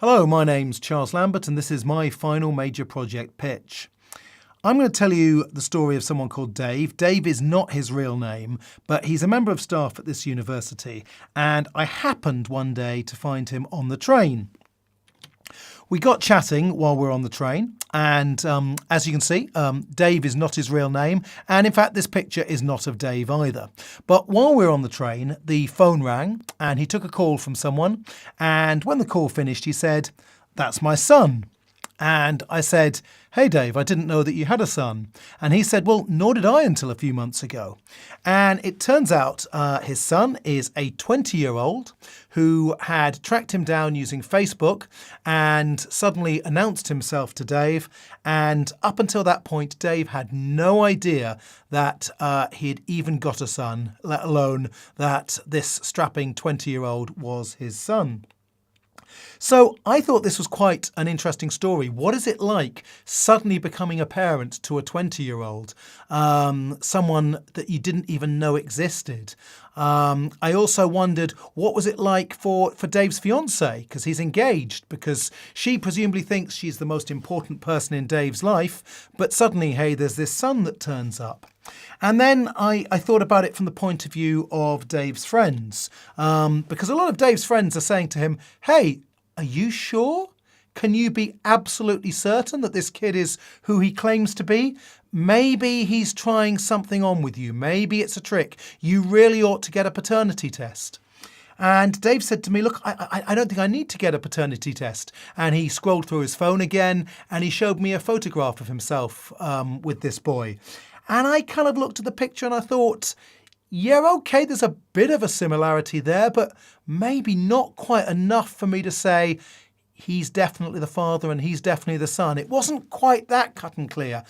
Hello, my name's Charles Lambert and this is my final major project pitch. I'm going to tell you the story of someone called Dave. Dave is not his real name, but he's a member of staff at this university, and I happened one day to find him on the train. We got chatting while we were on the train, and as you can see, Dave is not his real name, and in fact this picture is not of Dave either. But while we were on the train, the phone rang and he took a call from someone, and when the call finished he said, "That's my son." And I said, "Hey Dave, I didn't know that you had a son." And he said, "Well, nor did I until a few months ago." And it turns out his son is a 20-year-old who had tracked him down using Facebook and suddenly announced himself to Dave. And up until that point, Dave had no idea that he had even got a son, let alone that this strapping 20-year-old was his son. So I thought this was quite an interesting story. What is it like suddenly becoming a parent to a 20-year-old, someone that you didn't even know existed? I also wondered, what was it like for Dave's fiancée, because he's engaged, because she presumably thinks she's the most important person in Dave's life, but suddenly, hey, there's this son that turns up. And then I thought about it from the point of view of Dave's friends, because a lot of Dave's friends are saying to him, "Hey, are you sure? Can you be absolutely certain that this kid is who he claims to be? Maybe he's trying something on with you. Maybe it's a trick. You really ought to get a paternity test." And Dave said to me, "Look, I don't think I need to get a paternity test." And he scrolled through his phone again and he showed me a photograph of himself with this boy. And I kind of looked at the picture and I thought, yeah, okay, there's a bit of a similarity there, but maybe not quite enough for me to say he's definitely the father and he's definitely the son. It wasn't quite that cut and clear.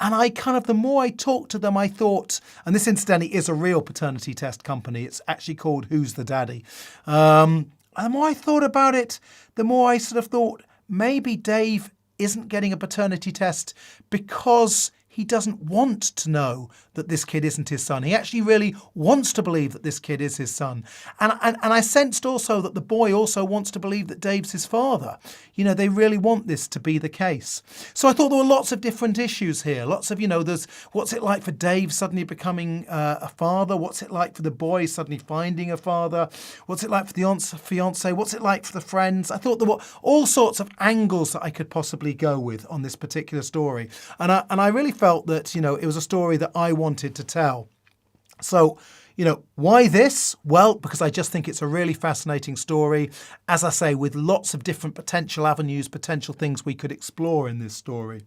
And the more I talked to them, I thought, and this incidentally is a real paternity test company. It's actually called Who's the Daddy? And the more I thought about it, the more I sort of thought maybe Dave isn't getting a paternity test because he doesn't want to know that this kid isn't his son. He actually really wants to believe that this kid is his son. And I sensed also that the boy also wants to believe that Dave's his father. You know, they really want this to be the case. So I thought there were lots of different issues here. Lots of, there's what's it like for Dave suddenly becoming a father? What's it like for the boy suddenly finding a father? What's it like for the fiancé? What's it like for the friends? I thought there were all sorts of angles that I could possibly go with on this particular story. And I really felt that, it was a story that I wanted to tell. So, why this? Well, because I just think it's a really fascinating story, as I say, with lots of different potential avenues, potential things we could explore in this story.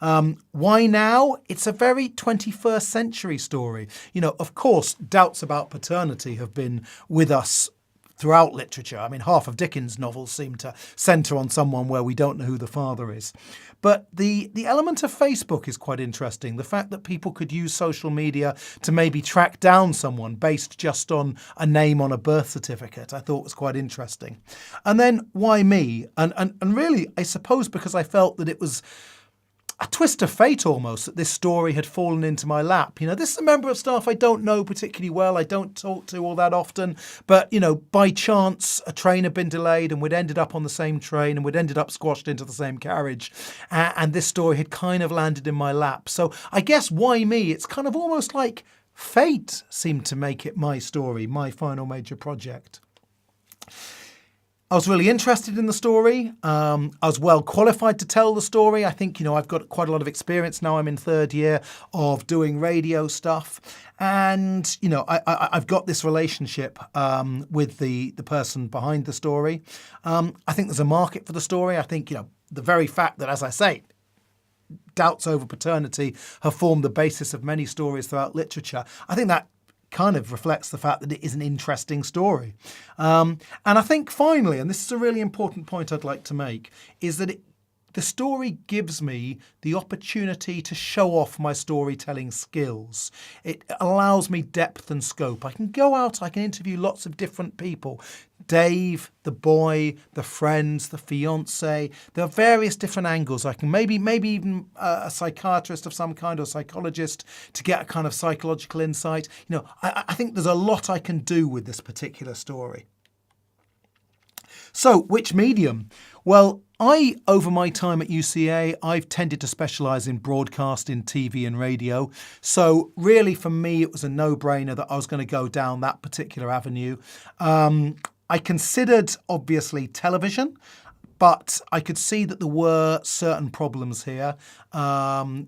Why now? It's a very 21st century story. Of course, doubts about paternity have been with us throughout literature. I mean, half of Dickens' novels seem to centre on someone where we don't know who the father is. But the element of Facebook is quite interesting. The fact that people could use social media to maybe track down someone based just on a name on a birth certificate, I thought was quite interesting. And then why me? And really, I suppose because I felt that it was a twist of fate almost that this story had fallen into my lap. This is a member of staff I don't know particularly well. I don't talk to all that often. But, by chance, a train had been delayed and we'd ended up on the same train and we'd ended up squashed into the same carriage. And this story had kind of landed in my lap. So I guess why me? It's kind of almost like fate seemed to make it my story, my final major project. I was really interested in the story. I was well qualified to tell the story. I think, I've got quite a lot of experience now. I'm in third year of doing radio stuff. And, I've got this relationship with the person behind the story. I think there's a market for the story. I think, the very fact that, as I say, doubts over paternity have formed the basis of many stories throughout literature, I think that kind of reflects the fact that it is an interesting story. And I think finally, and this is a really important point I'd like to make, is that the story gives me the opportunity to show off my storytelling skills. It allows me depth and scope. I can go out, I can interview lots of different people. Dave, the boy, the friends, the fiancé. There are various different angles. I can maybe even a psychiatrist of some kind or psychologist to get a kind of psychological insight. I think there's a lot I can do with this particular story. So, which medium? Well, over my time at UCA, I've tended to specialise in broadcast, in TV and radio. So really for me, it was a no-brainer that I was going to go down that particular avenue. I considered, obviously, television, but I could see that there were certain problems here.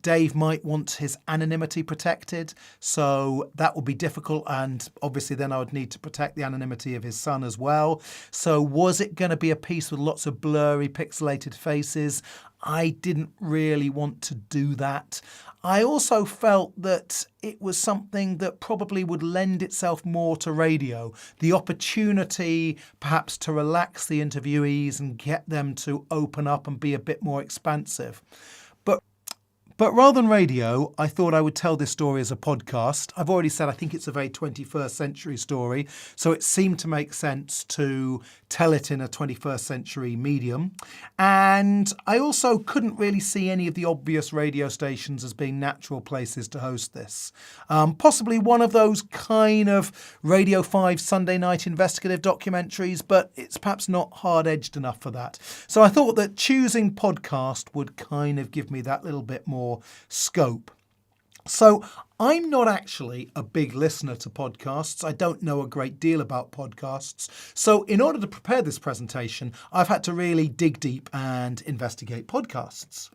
Dave might want his anonymity protected, so that would be difficult. And obviously then I would need to protect the anonymity of his son as well. So was it going to be a piece with lots of blurry, pixelated faces? I didn't really want to do that. I also felt that it was something that probably would lend itself more to radio. The opportunity perhaps to relax the interviewees and get them to open up and be a bit more expansive. But rather than radio, I thought I would tell this story as a podcast. I've already said I think it's a very 21st century story, so it seemed to make sense to tell it in a 21st century medium. And I also couldn't really see any of the obvious radio stations as being natural places to host this. Possibly one of those kind of Radio 5 Sunday night investigative documentaries, but it's perhaps not hard-edged enough for that. So I thought that choosing podcast would kind of give me that little bit more scope. So I'm not actually a big listener to podcasts. I don't know a great deal about podcasts. So in order to prepare this presentation, I've had to really dig deep and investigate podcasts.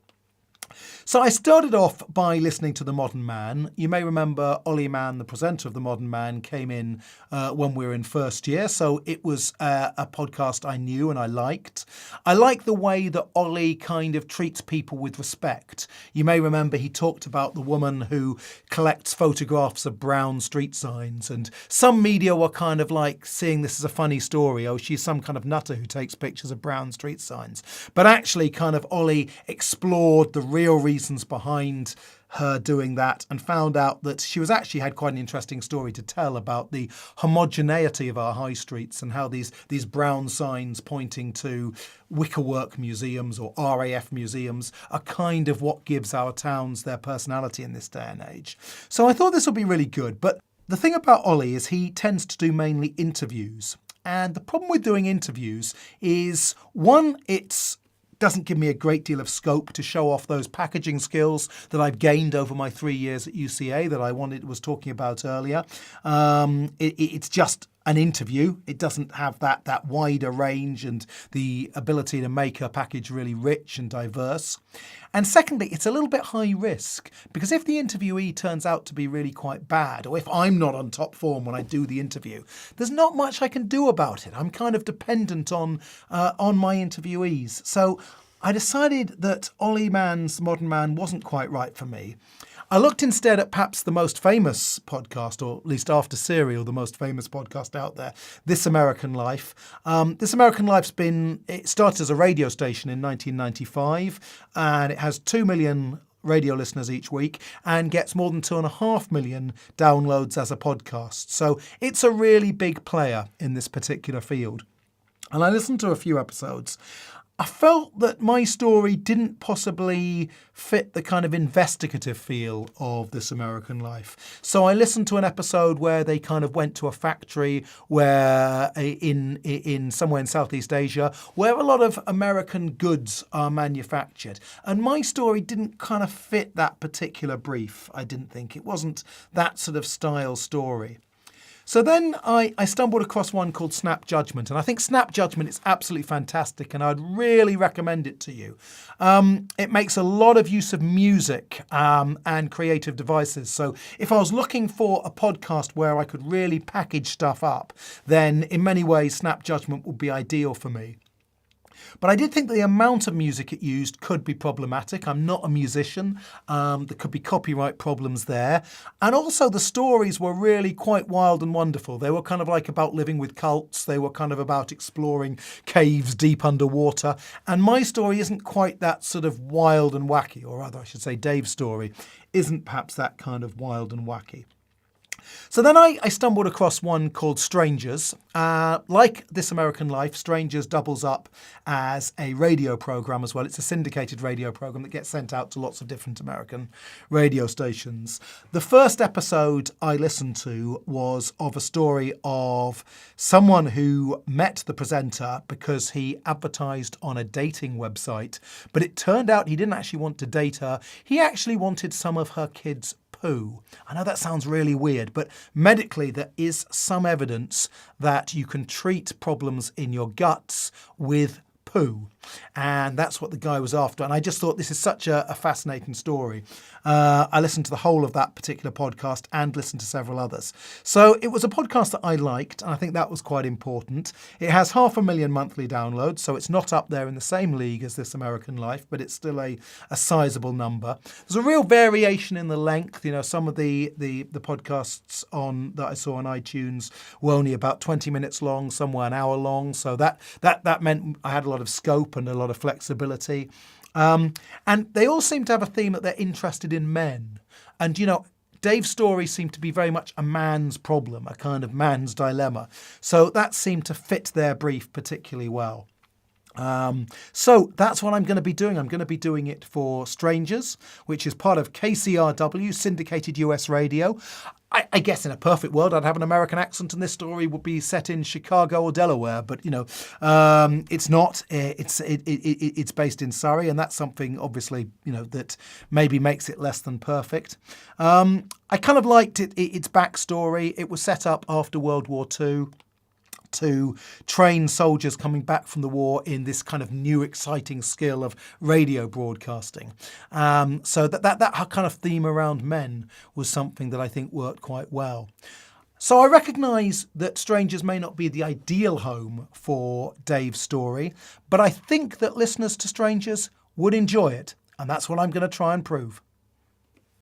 So I started off by listening to The Modern Man. You may remember Ollie Mann, the presenter of The Modern Man, came in when we were in first year. So it was a podcast I knew and I liked. I like the way that Ollie kind of treats people with respect. You may remember he talked about the woman who collects photographs of brown street signs, and some media were kind of like seeing this as a funny story. Oh, she's some kind of nutter who takes pictures of brown street signs. But actually kind of Ollie explored the real reasons behind her doing that and found out that she was actually had quite an interesting story to tell about the homogeneity of our high streets and how these brown signs pointing to wickerwork museums or RAF museums are kind of what gives our towns their personality in this day and age. So I thought this would be really good. But the thing about Ollie is he tends to do mainly interviews. And the problem with doing interviews is, one, it doesn't give me a great deal of scope to show off those packaging skills that I've gained over my 3 years at UCA that I was talking about earlier. It's just an interview. It doesn't have that wider range and the ability to make a package really rich and diverse. And secondly, it's a little bit high risk, because if the interviewee turns out to be really quite bad, or if I'm not on top form when I do the interview, there's not much I can do about it. I'm kind of dependent on my interviewees. So I decided that Ollie Mann's Modern Man wasn't quite right for me. I looked instead at perhaps the most famous podcast, or at least after Serial, the most famous podcast out there, This American Life. This American Life's it started as a radio station in 1995, and it has 2 million radio listeners each week and gets more than 2.5 million downloads as a podcast. So it's a really big player in this particular field. And I listened to a few episodes. I felt that my story didn't possibly fit the kind of investigative feel of This American Life. So I listened to an episode where they kind of went to a factory where in somewhere in Southeast Asia where a lot of American goods are manufactured. And my story didn't kind of fit that particular brief. I didn't think it wasn't that sort of style story. So then I stumbled across one called Snap Judgment, and I think Snap Judgment is absolutely fantastic, and I'd really recommend it to you. It makes a lot of use of music and creative devices. So if I was looking for a podcast where I could really package stuff up, then in many ways Snap Judgment would be ideal for me. But I did think the amount of music it used could be problematic. I'm not a musician. There could be copyright problems there. And also the stories were really quite wild and wonderful. They were kind of like about living with cults. They were kind of about exploring caves deep underwater. And my story isn't quite that sort of wild and wacky, or rather I should say Dave's story isn't perhaps that kind of wild and wacky. So then I stumbled across one called Strangers. Like This American Life, Strangers doubles up as a radio program as well. It's a syndicated radio program that gets sent out to lots of different American radio stations. The first episode I listened to was of a story of someone who met the presenter because he advertised on a dating website, but it turned out he didn't actually want to date her. He actually wanted some of her kids' poo. I know that sounds really weird, but medically there is some evidence that you can treat problems in your guts with poo. And that's what the guy was after. And I just thought this is such a fascinating story. I listened to the whole of that particular podcast and listened to several others. So it was a podcast that I liked, and I think that was quite important. It has 500,000 monthly downloads, so it's not up there in the same league as This American Life, but it's still a sizable number. There's a real variation in the length. You know, some of the podcasts that I saw on iTunes were only about 20 minutes long, some were an hour long. So that meant I had a lot of scope and a lot of flexibility. And they all seem to have a theme that they're interested in men. And, you know, Dave's story seemed to be very much a man's problem, a kind of man's dilemma. So that seemed to fit their brief particularly well. So that's what I'm going to be doing. I'm going to be doing it for Strangers, which is part of KCRW, syndicated US radio. I guess in a perfect world, I'd have an American accent and this story would be set in Chicago or Delaware, but, you know, it's not. It's based in Surrey, and that's something, obviously, you know, that maybe makes it less than perfect. I kind of liked its backstory. It was set up after World War II. To train soldiers coming back from the war in this kind of new exciting skill of radio broadcasting. So that kind of theme around men was something that I think worked quite well. So I recognise that Strangers may not be the ideal home for Dave's story, but I think that listeners to Strangers would enjoy it, and that's what I'm going to try and prove.